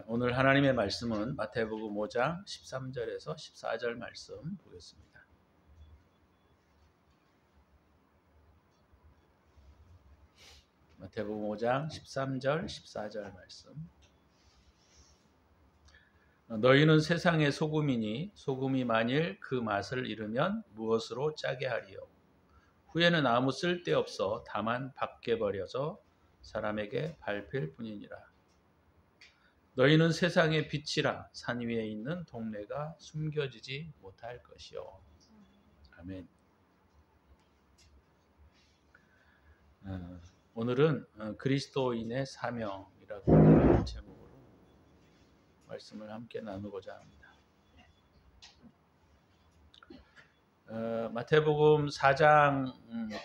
오늘 하나님의 말씀은 마태복음 5장 13절에서 14절 말씀 보겠습니다. 마태복음 5장 13절 14절 말씀. 너희는 세상의 소금이니 소금이 만일 그 맛을 잃으면 무엇으로 짜게 하리요? 후에는 아무 쓸데없어 다만 밖에 버려져 사람에게 밟힐 뿐이니라. 너희는 세상의 빛이라. 산 위에 있는 동네가 숨겨지지 못할 것이요. 아멘. 오늘은 그리스도인의 사명이라고 하는 제목으로 말씀을 함께 나누고자 합니다. 마태복음 4장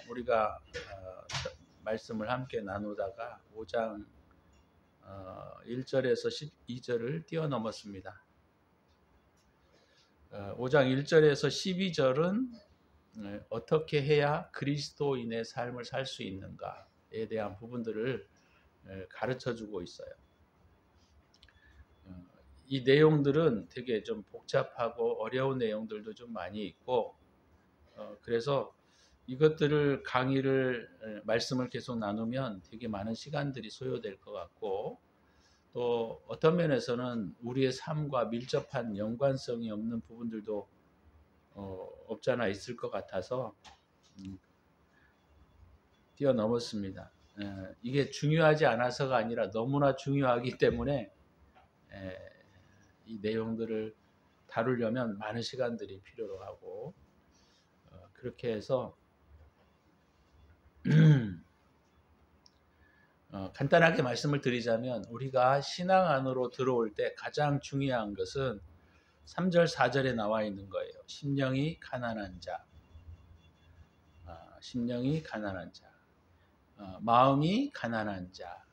우리가 말씀을 함께 나누다가 5장 1절에서 12절을 뛰어넘었습니다. 5장 1절에서 12절은 어떻게 해야 그리스도인의 삶을 살 수 있는가에 대한 부분들을 가르쳐주고 있어요. 이 내용들은 되게 좀 복잡하고 어려운 내용들도 좀 많이 있고, 그래서 이것들을 말씀을 계속 나누면 되게 많은 시간들이 소요될 것 같고, 또 어떤 면에서는 우리의 삶과 밀접한 연관성이 없는 부분들도 없잖아 있을 것 같아서 뛰어넘었습니다. 이게 중요하지 않아서가 아니라 너무나 중요하기 때문에 이 내용들을 다루려면 많은 시간들이 필요로 하고, 그렇게 해서 간단하게 말씀을 드리자면, 우리가 신앙 안으로 들어올 때 가장 중요한 것은 3절 4절에 나와 있는 거예요. 심령이 가난한 자, 심령이 가난한 자, 마음이 가난한 자,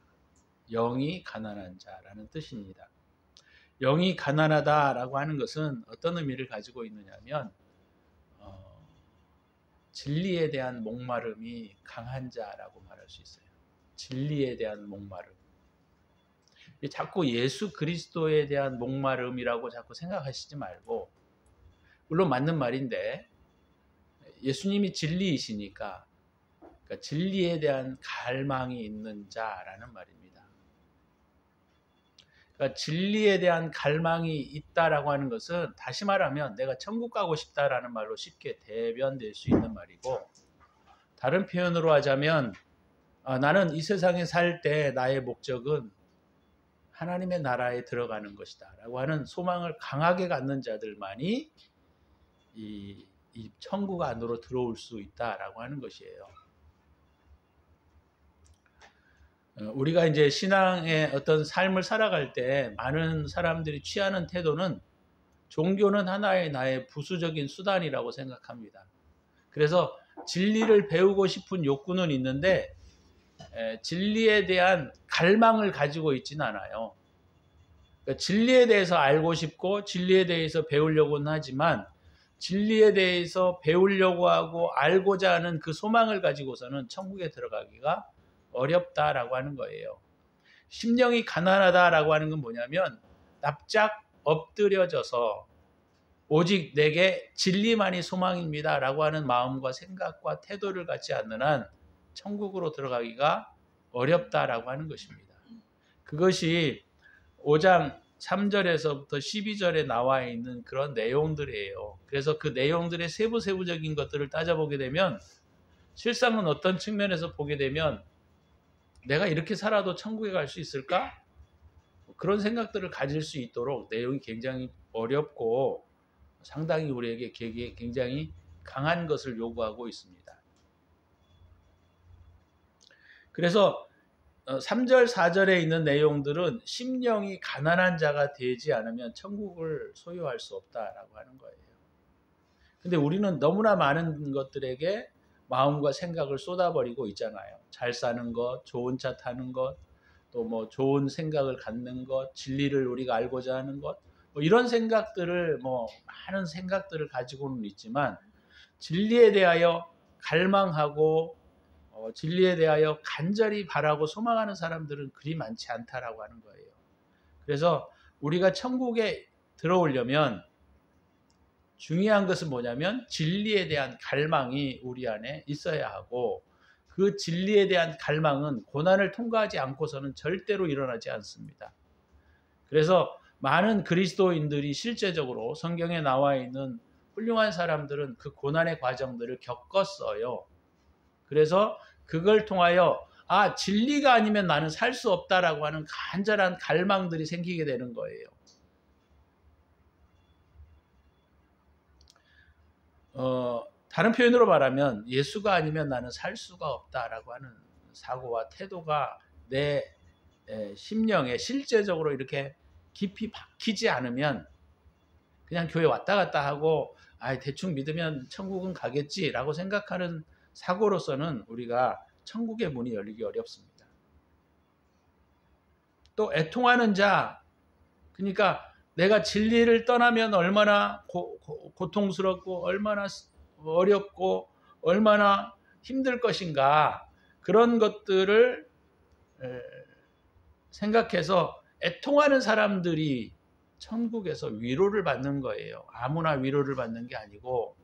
영이 가난한 자라는 뜻입니다. 영이 가난하다라고 하는 것은 어떤 의미를 가지고 있느냐면, 진리에 대한 목마름이 강한 자라고 말할 수 있어요. 진리에 대한 목마름. 자꾸 예수 그리스도에 대한 목마름이라고 자꾸 생각하시지 말고, 물론 맞는 말인데 예수님이 진리이시니까, 그러니까 진리에 대한 갈망이 있는 자라는 말입니다. 그러니까 진리에 대한 갈망이 있다라고 하는 것은, 다시 말하면 내가 천국 가고 싶다라는 말로 쉽게 대변될 수 있는 말이고, 다른 표현으로 하자면 나는 이 세상에 살 때 나의 목적은 하나님의 나라에 들어가는 것이다 라고 하는 소망을 강하게 갖는 자들만이 이 천국 안으로 들어올 수 있다라고 하는 것이에요. 우리가 이제 신앙의 어떤 삶을 살아갈 때 많은 사람들이 취하는 태도는, 종교는 하나의 나의 부수적인 수단이라고 생각합니다. 그래서 진리를 배우고 싶은 욕구는 있는데 진리에 대한 갈망을 가지고 있지는 않아요. 그러니까 진리에 대해서 알고 싶고 진리에 대해서 배우려고는 하지만, 진리에 대해서 배우려고 하고 알고자 하는 그 소망을 가지고서는 천국에 들어가기가 어렵다라고 하는 거예요. 심령이 가난하다라고 하는 건 뭐냐면, 납작 엎드려져서 오직 내게 진리만이 소망입니다 라고 하는 마음과 생각과 태도를 갖지 않는 한 천국으로 들어가기가 어렵다라고 하는 것입니다. 그것이 5장 3절에서부터 12절에 나와 있는 그런 내용들이에요. 그래서 그 내용들의 세부적인 것들을 따져보게 되면, 실상은 어떤 측면에서 보게 되면 내가 이렇게 살아도 천국에 갈 수 있을까? 그런 생각들을 가질 수 있도록 내용이 굉장히 어렵고 상당히 우리에게 굉장히 강한 것을 요구하고 있습니다. 그래서 3절 4절에 있는 내용들은 심령이 가난한 자가 되지 않으면 천국을 소유할 수 없다라고 하는 거예요. 근데 우리는 너무나 많은 것들에게 마음과 생각을 쏟아버리고 있잖아요. 잘 사는 것, 좋은 차 타는 것, 또 뭐 좋은 생각을 갖는 것, 진리를 우리가 알고자 하는 것, 뭐 이런 생각들을, 많은 생각들을 가지고는 있지만, 진리에 대하여 갈망하고 진리에 대하여 간절히 바라고 소망하는 사람들은 그리 많지 않다라고 하는 거예요. 그래서 우리가 천국에 들어오려면 중요한 것은 뭐냐면 진리에 대한 갈망이 우리 안에 있어야 하고, 그 진리에 대한 갈망은 고난을 통과하지 않고서는 절대로 일어나지 않습니다. 그래서 많은 그리스도인들이 실제적으로 성경에 나와 있는 훌륭한 사람들은 그 고난의 과정들을 겪었어요. 그래서 그걸 통하여 진리가 아니면 나는 살 수 없다라고 하는 간절한 갈망들이 생기게 되는 거예요. 다른 표현으로 말하면 예수가 아니면 나는 살 수가 없다라고 하는 사고와 태도가 내 심령에 실제적으로 이렇게 깊이 박히지 않으면 그냥 교회 왔다 갔다 하고 대충 믿으면 천국은 가겠지라고 생각하는 사고로서는 우리가 천국의 문이 열리기 어렵습니다. 또 애통하는 자, 그러니까 내가 진리를 떠나면 얼마나 고통스럽고 얼마나 어렵고 얼마나 힘들 것인가, 그런 것들을 생각해서 애통하는 사람들이 천국에서 위로를 받는 거예요. 아무나 위로를 받는 게 아니고.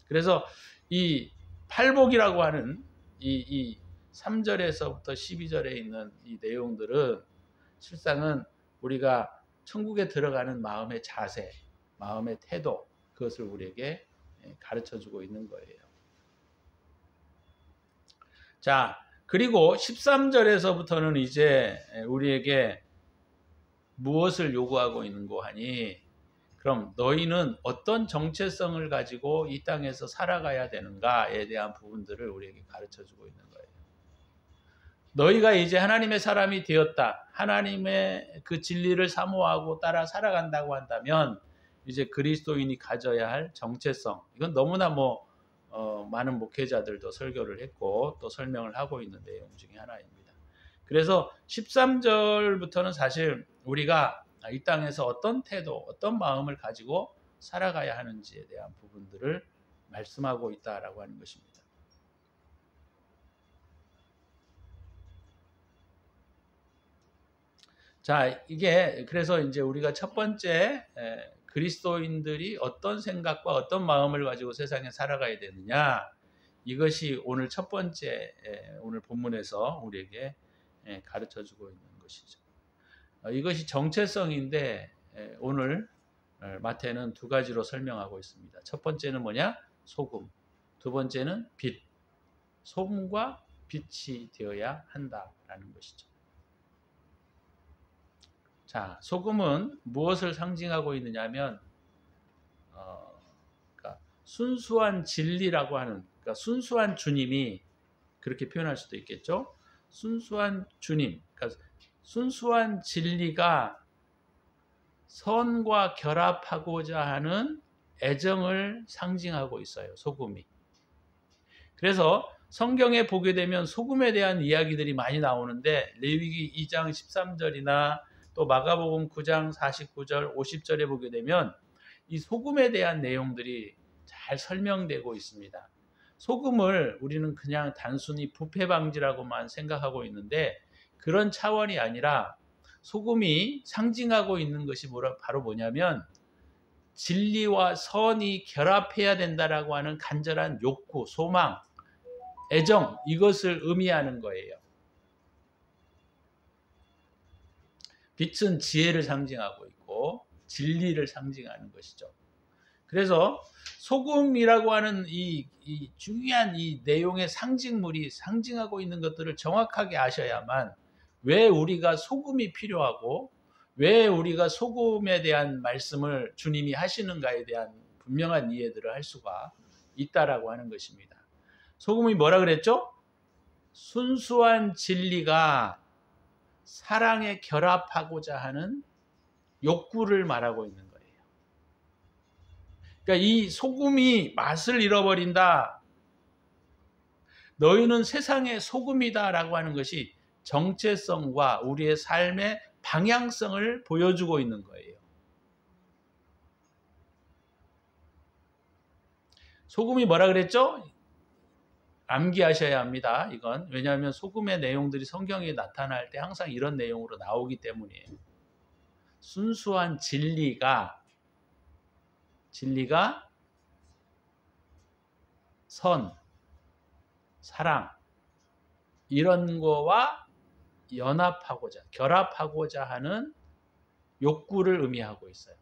그래서 이 팔복이라고 하는 이 3절에서부터 12절에 있는 이 내용들은 실상은 우리가 천국에 들어가는 마음의 자세, 마음의 태도, 그것을 우리에게 가르쳐주고 있는 거예요. 자, 그리고 13절에서부터는 이제 우리에게 무엇을 요구하고 있는고 하니, 그럼 너희는 어떤 정체성을 가지고 이 땅에서 살아가야 되는가에 대한 부분들을 우리에게 가르쳐주고 있는 거예요. 너희가 이제 하나님의 사람이 되었다, 하나님의 그 진리를 사모하고 따라 살아간다고 한다면 이제 그리스도인이 가져야 할 정체성, 이건 너무나 많은 목회자들도 설교를 했고 또 설명을 하고 있는 내용 중에 하나입니다. 그래서 13절부터는 사실 우리가 이 땅에서 어떤 태도, 어떤 마음을 가지고 살아가야 하는지에 대한 부분들을 말씀하고 있다라고 하는 것입니다. 자, 이게 그래서 이제 우리가 첫 번째 그리스도인들이 어떤 생각과 어떤 마음을 가지고 세상에 살아가야 되느냐, 이것이 오늘 첫 번째 오늘 본문에서 우리에게 가르쳐주고 있는 것이죠. 이것이 정체성인데 오늘 마태는 두 가지로 설명하고 있습니다. 첫 번째는 뭐냐? 소금. 두 번째는 빛. 소금과 빛이 되어야 한다라는 것이죠. 자, 소금은 무엇을 상징하고 있느냐면 그러니까 순수한 진리라고 하는, 그러니까 순수한 주님이, 그렇게 표현할 수도 있겠죠. 순수한 주님, 그러니까 순수한 진리가 선과 결합하고자 하는 애정을 상징하고 있어요, 소금이. 그래서 성경에 보게 되면 소금에 대한 이야기들이 많이 나오는데, 레위기 2장 13절이나 또 마가복음 9장 49절 50절에 보게 되면 이 소금에 대한 내용들이 잘 설명되고 있습니다. 소금을 우리는 그냥 단순히 부패 방지라고만 생각하고 있는데, 그런 차원이 아니라 소금이 상징하고 있는 것이 바로 뭐냐면 진리와 선이 결합해야 된다라고 하는 간절한 욕구, 소망, 애정, 이것을 의미하는 거예요. 빛은 지혜를 상징하고 있고 진리를 상징하는 것이죠. 그래서 소금이라고 하는 이 중요한 이 내용의 상징물이 상징하고 있는 것들을 정확하게 아셔야만 왜 우리가 소금이 필요하고 왜 우리가 소금에 대한 말씀을 주님이 하시는가에 대한 분명한 이해들을 할 수가 있다라고 하는 것입니다. 소금이 뭐라 그랬죠? 순수한 진리가 사랑에 결합하고자 하는 욕구를 말하고 있는 거예요. 그러니까 이 소금이 맛을 잃어버린다, 너희는 세상의 소금이다 라고 하는 것이 정체성과 우리의 삶의 방향성을 보여주고 있는 거예요. 소금이 뭐라 그랬죠? 암기하셔야 합니다. 이건 왜냐하면 소금의 내용들이 성경에 나타날 때 항상 이런 내용으로 나오기 때문이에요. 순수한 진리가 선, 사랑 이런 거와 결합하고자 하는 욕구를 의미하고 있어요.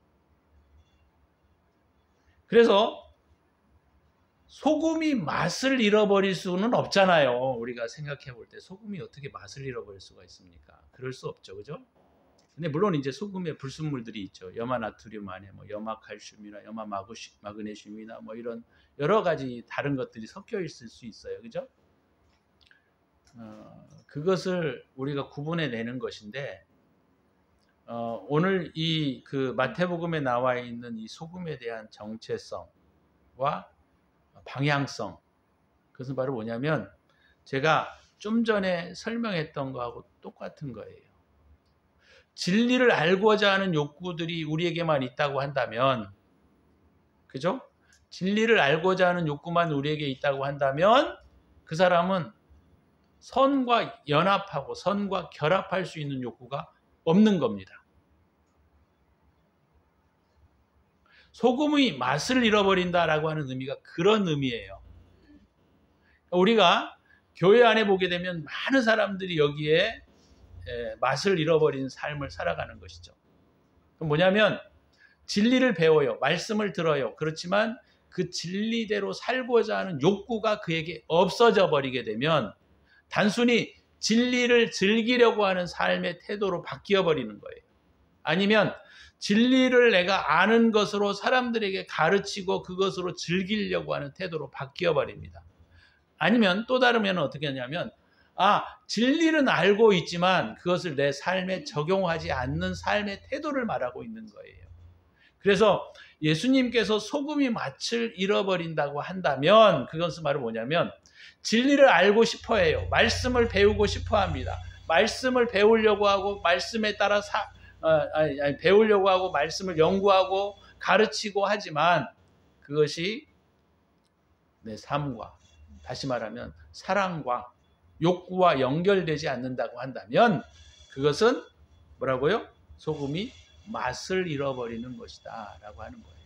그래서 소금이 맛을 잃어버릴 수는 없잖아요. 우리가 생각해 볼 때 소금이 어떻게 맛을 잃어버릴 수가 있습니까? 그럴 수 없죠, 그죠? 근데 물론 이제 소금에 불순물들이 있죠. 염화나트륨 안에 뭐 염화칼슘이나 염화마그네슘이나 뭐 이런 여러 가지 다른 것들이 섞여 있을 수 있어요, 그죠? 그것을 우리가 구분해 내는 것인데, 오늘 이 그 마태복음에 나와 있는 이 소금에 대한 정체성과 방향성, 그것은 바로 뭐냐면 제가 좀 전에 설명했던 거하고 똑같은 거예요. 진리를 알고자 하는 욕구들이 우리에게만 있다고 한다면, 그죠? 진리를 알고자 하는 욕구만 우리에게 있다고 한다면 그 사람은 선과 연합하고 선과 결합할 수 있는 욕구가 없는 겁니다. 소금의 맛을 잃어버린다라고 하는 의미가 그런 의미예요. 우리가 교회 안에 보게 되면 많은 사람들이 여기에 맛을 잃어버린 삶을 살아가는 것이죠. 뭐냐면 진리를 배워요. 말씀을 들어요. 그렇지만 그 진리대로 살고자 하는 욕구가 그에게 없어져 버리게 되면 단순히 진리를 즐기려고 하는 삶의 태도로 바뀌어 버리는 거예요. 아니면 진리를 내가 아는 것으로 사람들에게 가르치고 그것으로 즐기려고 하는 태도로 바뀌어 버립니다. 아니면 또 다르면 어떻게 하냐면 진리는 알고 있지만 그것을 내 삶에 적용하지 않는 삶의 태도를 말하고 있는 거예요. 그래서 예수님께서 소금이 맛을 잃어버린다고 한다면 그것은 바로 뭐냐면 진리를 알고 싶어 해요. 말씀을 배우고 싶어 합니다. 말씀을 배우려고 하고 말씀에 따라 배우려고 하고 말씀을 연구하고 가르치고 하지만 그것이 내 삶과 다시 말하면 사랑과 욕구와 연결되지 않는다고 한다면 그것은 뭐라고요? 소금이 맛을 잃어버리는 것이다 라고 하는 거예요.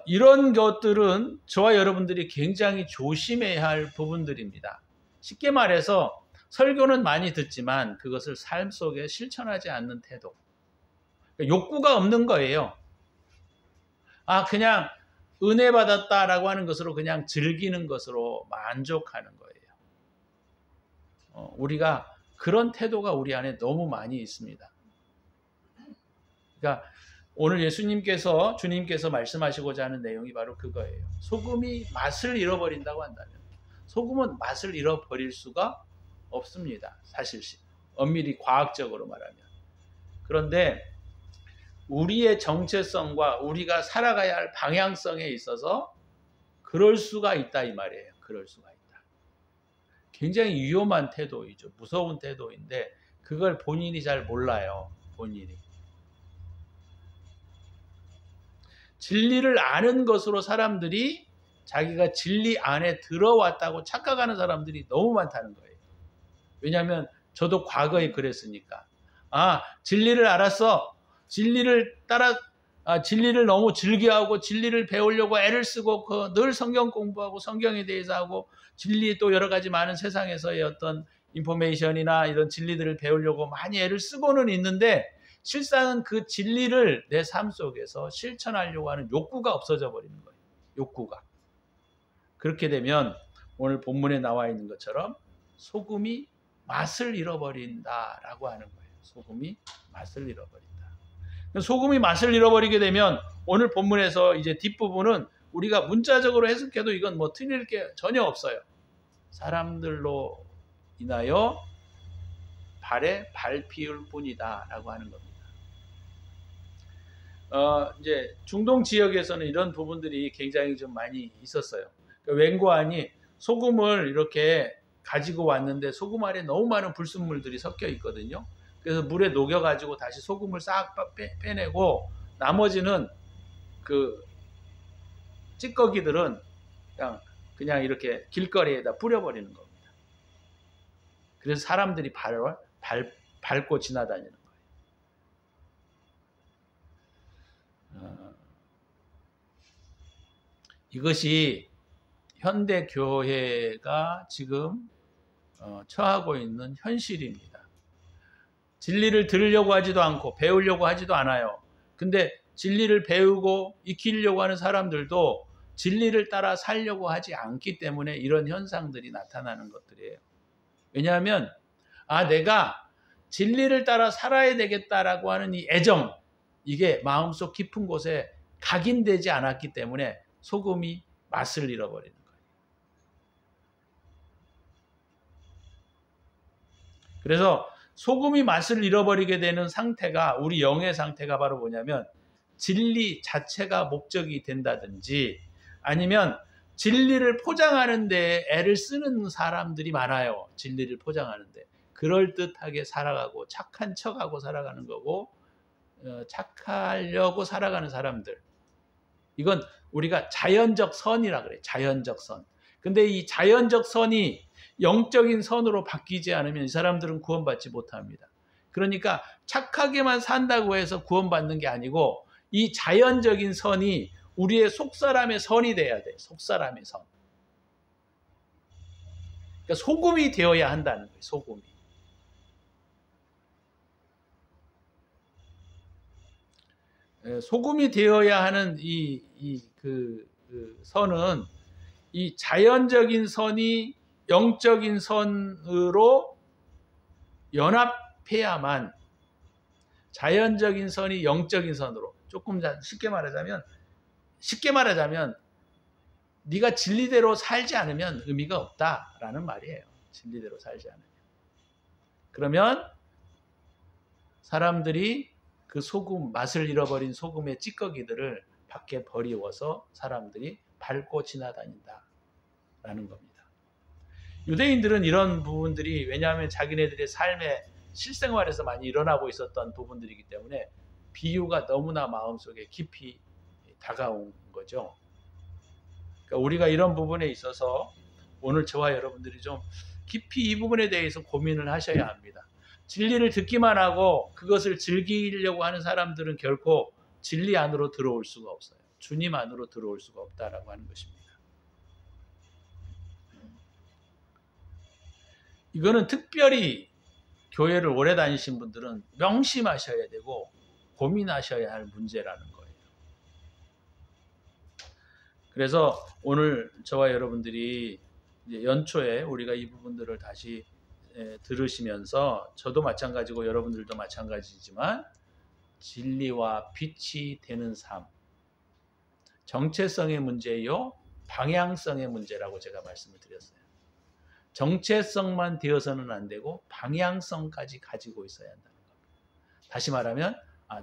이런 것들은 저와 여러분들이 굉장히 조심해야 할 부분들입니다. 쉽게 말해서 설교는 많이 듣지만 그것을 삶 속에 실천하지 않는 태도. 욕구가 없는 거예요. 그냥 은혜 받았다라고 하는 것으로 그냥 즐기는 것으로 만족하는 거예요. 우리가 그런 태도가 우리 안에 너무 많이 있습니다. 그러니까 오늘 주님께서 말씀하시고자 하는 내용이 바로 그거예요. 소금이 맛을 잃어버린다고 한다면 소금은 맛을 잃어버릴 수가 없습니다. 사실 엄밀히 과학적으로 말하면. 그런데 우리의 정체성과 우리가 살아가야 할 방향성에 있어서 그럴 수가 있다 이 말이에요. 그럴 수가 있다. 굉장히 위험한 태도이죠. 무서운 태도인데 그걸 본인이 잘 몰라요. 본인이. 진리를 아는 것으로 사람들이 자기가 진리 안에 들어왔다고 착각하는 사람들이 너무 많다는 거예요. 왜냐하면 저도 과거에 그랬으니까. 진리를 알았어. 진리를 너무 즐겨하고 진리를 배우려고 애를 쓰고 늘 성경 공부하고 성경에 대해서 하고 진리 또 여러 가지 많은 세상에서의 어떤 인포메이션이나 이런 진리들을 배우려고 많이 애를 쓰고는 있는데 실상은 그 진리를 내 삶 속에서 실천하려고 하는 욕구가 없어져 버리는 거예요. 욕구가. 그렇게 되면 오늘 본문에 나와 있는 것처럼 소금이 맛을 잃어버린다라고 하는 거예요. 소금이 맛을 잃어버린다. 소금이 맛을 잃어버리게 되면 오늘 본문에서 이제 뒷부분은 우리가 문자적으로 해석해도 이건 뭐 틀릴 게 전혀 없어요. 사람들로 인하여 발에 발 피울 뿐이다라고 하는 겁니다. 이제 중동 지역에서는 이런 부분들이 굉장히 좀 많이 있었어요. 그러니까 웬고하니 소금을 이렇게 가지고 왔는데 소금 안에 너무 많은 불순물들이 섞여 있거든요. 그래서 물에 녹여가지고 다시 소금을 싹 빼내고 나머지는 그 찌꺼기들은 그냥 이렇게 길거리에다 뿌려버리는 겁니다. 그래서 사람들이 밟고 지나다니는 거예요. 이것이 현대 교회가 지금 처하고 있는 현실입니다. 진리를 들으려고 하지도 않고 배우려고 하지도 않아요. 근데 진리를 배우고 익히려고 하는 사람들도 진리를 따라 살려고 하지 않기 때문에 이런 현상들이 나타나는 것들이에요. 왜냐하면 내가 진리를 따라 살아야 되겠다라고 하는 이 애정, 이게 마음속 깊은 곳에 각인되지 않았기 때문에 소금이 맛을 잃어버리는 거예요. 그래서 소금이 맛을 잃어버리게 되는 상태가, 우리 영의 상태가 바로 뭐냐면 진리 자체가 목적이 된다든지, 아니면 진리를 포장하는 데 애를 쓰는 사람들이 많아요. 진리를 포장하는 데 그럴듯하게 살아가고 착한 척하고 살아가는 거고, 착하려고 살아가는 사람들, 이건 우리가 자연적 선이라 그래요. 자연적 선. 근데 이 자연적 선이 영적인 선으로 바뀌지 않으면 이 사람들은 구원받지 못합니다. 그러니까 착하게만 산다고 해서 구원받는 게 아니고, 이 자연적인 선이 우리의 속사람의 선이 돼야 돼요. 속사람의 선. 그러니까 소금이 되어야 한다는 거예요. 소금이. 소금이 되어야 하는 그 선은, 이 자연적인 선이 영적인 선으로 연합해야만, 자연적인 선이 영적인 선으로, 조금 쉽게 말하자면 네가 진리대로 살지 않으면 의미가 없다라는 말이에요. 진리대로 살지 않으면. 그러면 사람들이 그 소금, 맛을 잃어버린 소금의 찌꺼기들을 밖에 버리워서 사람들이 밟고 지나다닌다라는 겁니다. 유대인들은 이런 부분들이, 왜냐하면 자기네들의 삶의 실생활에서 많이 일어나고 있었던 부분들이기 때문에 비유가 너무나 마음속에 깊이 다가온 거죠. 그러니까 우리가 이런 부분에 있어서 오늘 저와 여러분들이 좀 깊이 이 부분에 대해서 고민을 하셔야 합니다. 진리를 듣기만 하고 그것을 즐기려고 하는 사람들은 결코 진리 안으로 들어올 수가 없어요. 주님 안으로 들어올 수가 없다라고 하는 것입니다. 이거는 특별히 교회를 오래 다니신 분들은 명심하셔야 되고 고민하셔야 할 문제라는 거예요. 그래서 오늘 저와 여러분들이 이제 연초에 우리가 이 부분들을 다시 들으시면서, 저도 마찬가지고 여러분들도 마찬가지지만, 진리와 빛이 되는 삶, 정체성의 문제요, 방향성의 문제라고 제가 말씀을 드렸어요. 정체성만 되어서는 안 되고 방향성까지 가지고 있어야 한다는 겁니다. 다시 말하면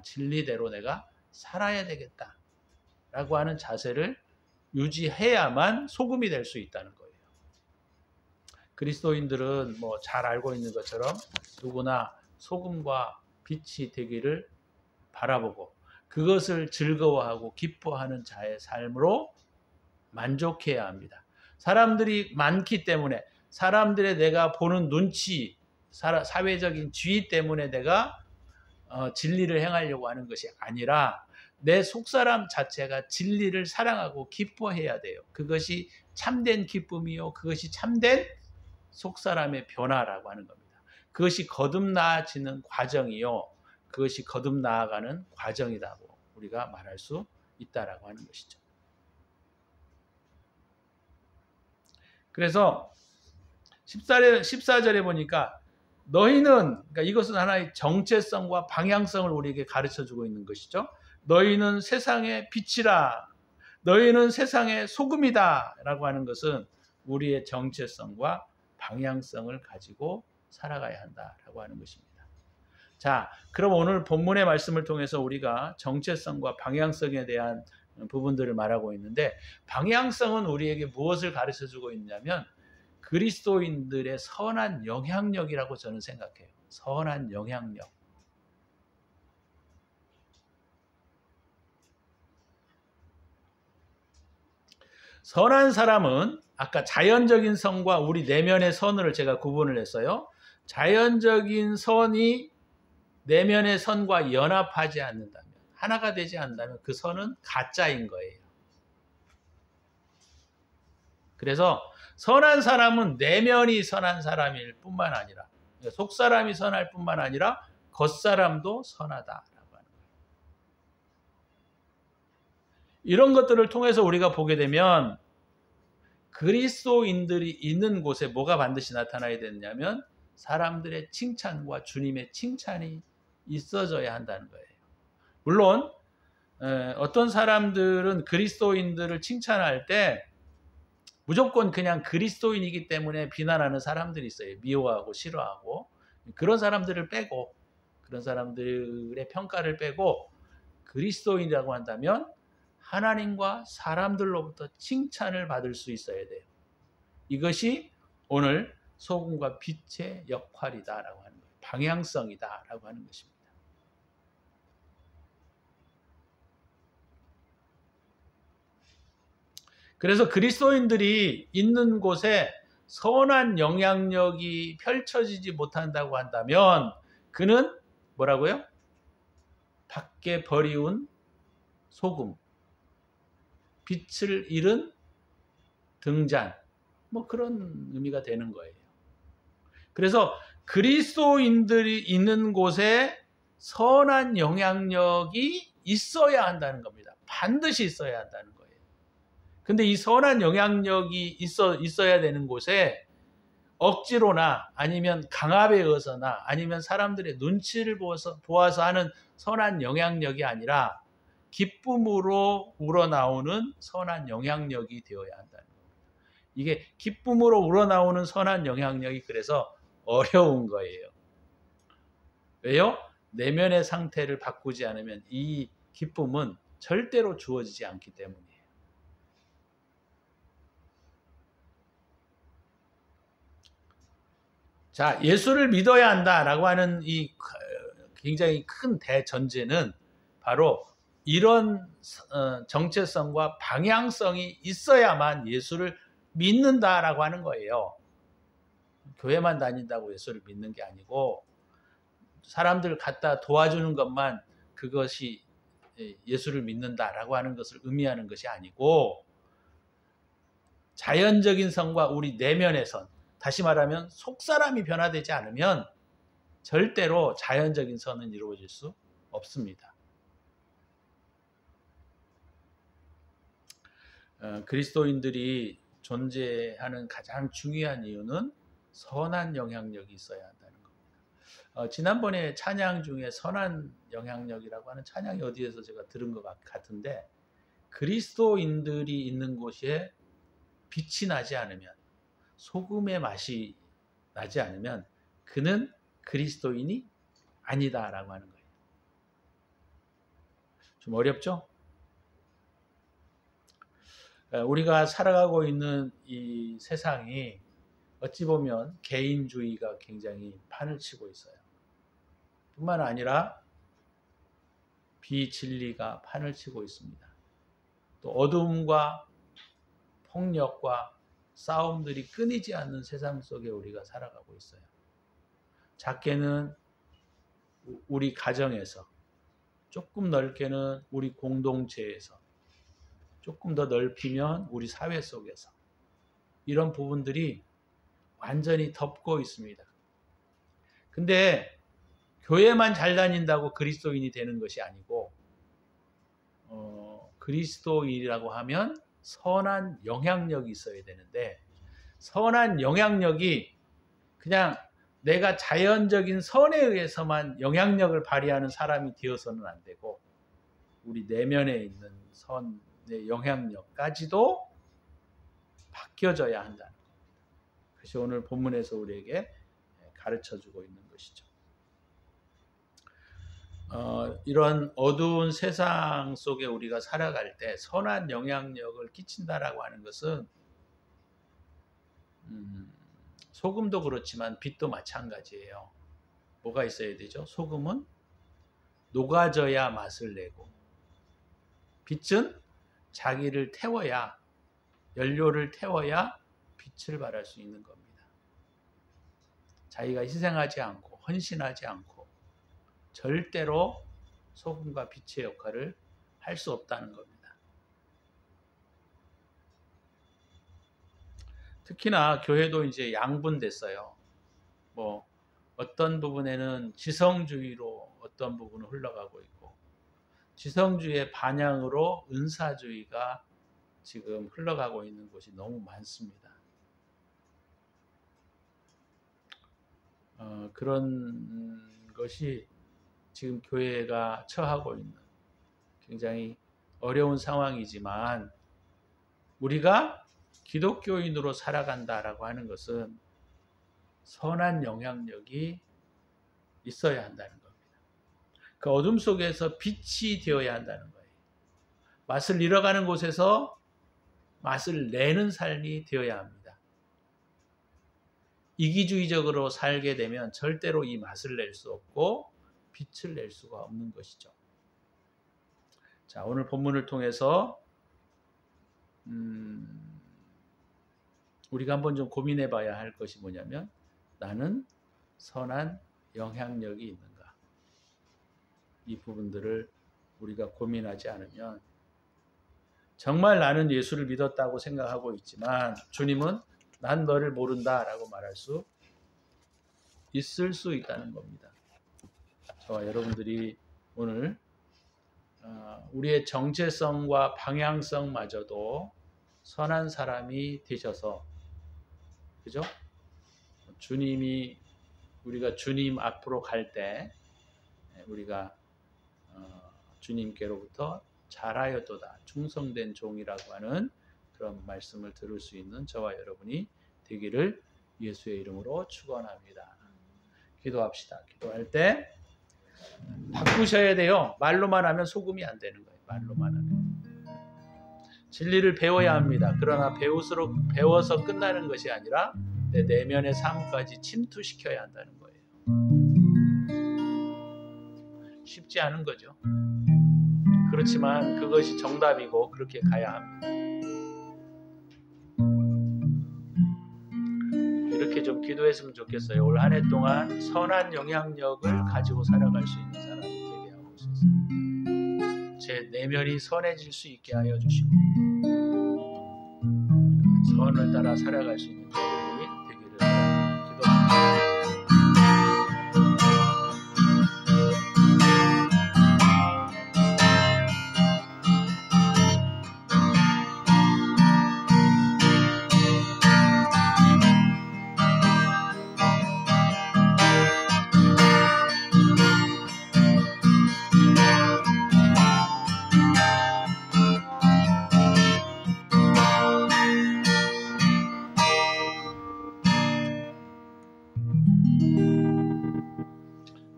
진리대로 내가 살아야 되겠다라고 하는 자세를 유지해야만 소금이 될 수 있다는 거예요. 그리스도인들은 뭐 잘 알고 있는 것처럼 누구나 소금과 빛이 되기를 바라보고 그것을 즐거워하고 기뻐하는 자의 삶으로 만족해야 합니다. 사람들이 많기 때문에, 사람들의 내가 보는 눈치, 사회적인 지위 때문에 내가 진리를 행하려고 하는 것이 아니라 내 속사람 자체가 진리를 사랑하고 기뻐해야 돼요. 그것이 참된 기쁨이요, 그것이 참된 속사람의 변화라고 하는 겁니다. 그것이 거듭나아지는 과정이요, 그것이 거듭나아가는 과정이라고 우리가 말할 수 있다라고 하는 것이죠. 그래서 14절에 보니까 너희는, 그러니까 이것은 하나의 정체성과 방향성을 우리에게 가르쳐주고 있는 것이죠. 너희는 세상의 빛이라, 너희는 세상의 소금이다 라고 하는 것은 우리의 정체성과 방향성을 가지고 살아가야 한다라고 하는 것입니다. 자, 그럼 오늘 본문의 말씀을 통해서 우리가 정체성과 방향성에 대한 부분들을 말하고 있는데, 방향성은 우리에게 무엇을 가르쳐주고 있냐면 그리스도인들의 선한 영향력이라고 저는 생각해요. 선한 영향력. 선한 사람은 아까 자연적인 선과 우리 내면의 선을 제가 구분을 했어요. 자연적인 선이 내면의 선과 연합하지 않는다면, 하나가 되지 않는다면 그 선은 가짜인 거예요. 그래서 선한 사람은 내면이 선한 사람일 뿐만 아니라, 속사람이 선할 뿐만 아니라 겉사람도 선하다라고 하는 거예요. 이런 것들을 통해서 우리가 보게 되면 그리스도인들이 있는 곳에 뭐가 반드시 나타나야 되느냐면 사람들의 칭찬과 주님의 칭찬이 있어져야 한다는 거예요. 물론 어떤 사람들은 그리스도인들을 칭찬할 때 무조건 그냥 그리스도인이기 때문에 비난하는 사람들이 있어요. 미워하고 싫어하고. 그런 사람들을 빼고, 그런 사람들의 평가를 빼고 그리스도인이라고 한다면 하나님과 사람들로부터 칭찬을 받을 수 있어야 돼요. 이것이 오늘 소금과 빛의 역할이다라고 하는 거예요. 방향성이다라고 하는 것입니다. 그래서 그리스도인들이 있는 곳에 선한 영향력이 펼쳐지지 못한다고 한다면 그는 뭐라고요? 밖에 버리운 소금, 빛을 잃은 등잔, 뭐 그런 의미가 되는 거예요. 그래서 그리스도인들이 있는 곳에 선한 영향력이 있어야 한다는 겁니다. 반드시 있어야 한다는 거예요. 근데 이 선한 영향력이 있어야 되는 곳에 억지로나 아니면 강압에 의해서나 아니면 사람들의 눈치를 보아서 하는 선한 영향력이 아니라 기쁨으로 우러나오는 선한 영향력이 되어야 한다는 겁니다. 이게 기쁨으로 우러나오는 선한 영향력이 그래서 어려운 거예요. 왜요? 내면의 상태를 바꾸지 않으면 이 기쁨은 절대로 주어지지 않기 때문이에요. 자, 예수를 믿어야 한다라고 하는 이 굉장히 큰 대전제는 바로 이런 정체성과 방향성이 있어야만 예수를 믿는다라고 하는 거예요. 교회만 다닌다고 예수를 믿는 게 아니고 사람들 갖다 도와주는 것만 그것이 예수를 믿는다라고 하는 것을 의미하는 것이 아니고 자연적인 선과 우리 내면의 선, 다시 말하면 속사람이 변화되지 않으면 절대로 자연적인 선은 이루어질 수 없습니다. 그리스도인들이 존재하는 가장 중요한 이유는 선한 영향력이 있어야 한다는 겁니다. 지난번에 찬양 중에 선한 영향력이라고 하는 찬양이 어디에서 제가 들은 것 같은데 그리스도인들이 있는 곳에 빛이 나지 않으면 소금의 맛이 나지 않으면 그는 그리스도인이 아니다라고 하는 거예요. 좀 어렵죠? 우리가 살아가고 있는 이 세상이 어찌 보면 개인주의가 굉장히 판을 치고 있어요. 뿐만 아니라 비진리가 판을 치고 있습니다. 또 어둠과 폭력과 싸움들이 끊이지 않는 세상 속에 우리가 살아가고 있어요. 작게는 우리 가정에서, 조금 넓게는 우리 공동체에서, 조금 더 넓히면 우리 사회 속에서 이런 부분들이 완전히 덮고 있습니다. 근데 교회만 잘 다닌다고 그리스도인이 되는 것이 아니고 그리스도인이라고 하면 선한 영향력이 있어야 되는데 선한 영향력이 그냥 내가 자연적인 선에 의해서만 영향력을 발휘하는 사람이 되어서는 안 되고 우리 내면에 있는 선의 영향력까지도 바뀌어져야 한다는 겁니다. 그것이 오늘 본문에서 우리에게 가르쳐주고 있는 것이죠. 이런 어두운 세상 속에 우리가 살아갈 때 선한 영향력을 끼친다라고 하는 것은 소금도 그렇지만 빛도 마찬가지예요. 뭐가 있어야 되죠? 소금은 녹아져야 맛을 내고 빛은 자기를 태워야 연료를 태워야 빛을 발할 수 있는 겁니다. 자기가 희생하지 않고 헌신하지 않고 절대로 소금과 빛의 역할을 할 수 없다는 겁니다. 특히나 교회도 이제 양분됐어요. 뭐 어떤 부분에는 지성주의로 어떤 부분은 흘러가고 있고, 지성주의의 반향으로 은사주의가 지금 흘러가고 있는 곳이 너무 많습니다. 그런 것이 지금 교회가 처하고 있는 굉장히 어려운 상황이지만, 우리가 기독교인으로 살아간다라고 하는 것은 선한 영향력이 있어야 한다는 겁니다. 그 어둠 속에서 빛이 되어야 한다는 거예요. 맛을 잃어가는 곳에서 맛을 내는 삶이 되어야 합니다. 이기주의적으로 살게 되면 절대로 이 맛을 낼 수 없고 빛을 낼 수가 없는 것이죠. 자, 오늘 본문을 통해서 우리가 한번 좀 고민해 봐야 할 것이 뭐냐면, 나는 선한 영향력이 있는가? 이 부분들을 우리가 고민하지 않으면, 정말 나는 예수를 믿었다고 생각하고 있지만 주님은 난 너를 모른다 라고 말할 수 있을 수 있다는 겁니다. 저와 여러분들이 오늘 우리의 정체성과 방향성마저도 선한 사람이 되셔서, 그죠? 우리가 주님 앞으로 갈 때 우리가 주님께로부터 잘하였도다, 충성된 종이라고 하는 그런 말씀을 들을 수 있는 저와 여러분이 되기를 예수의 이름으로 축원합니다. 기도합시다. 기도할 때 바꾸셔야 돼요. 말로만 하면 소금이 안 되는 거예요. 말로만 하면. 진리를 배워야 합니다. 그러나 배워서 끝나는 것이 아니라 내 내면의 삶까지 침투시켜야 한다는 거예요. 쉽지 않은 거죠. 그렇지만 그것이 정답이고 그렇게 가야 합니다. 이렇게 좀 기도했으면 좋겠어요. 올 한 해 동안 선한 영향력을 가지고 살아갈 수 있는 사람이 되게 하고 있어서 제 내면이 선해질 수 있게 하여 주시고, 선을 따라 살아갈 수 있는 자들이 되기를 기도합니다.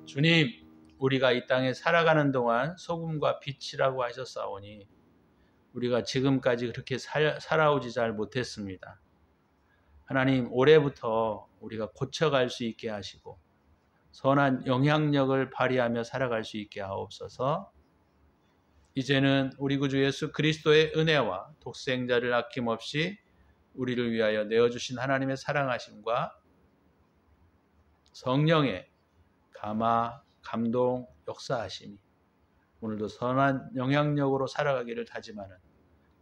주님, 우리가 이 땅에 살아가는 동안 소금과 빛이라고 하셨사오니 우리가 지금까지 그렇게 살아오지 잘 못했습니다. 하나님, 올해부터 우리가 고쳐갈 수 있게 하시고 선한 영향력을 발휘하며 살아갈 수 있게 하옵소서. 이제는 우리 구주 예수 그리스도의 은혜와 독생자를 아낌없이 우리를 위하여 내어주신 하나님의 사랑하심과 성령의 감화, 감동, 역사하심이 오늘도 선한 영향력으로 살아가기를 다짐하는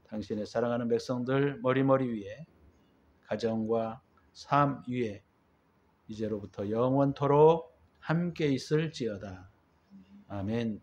당신의 사랑하는 백성들 머리머리 위에, 가정과 삶 위에 이제로부터 영원토록 함께 있을지어다. 아멘.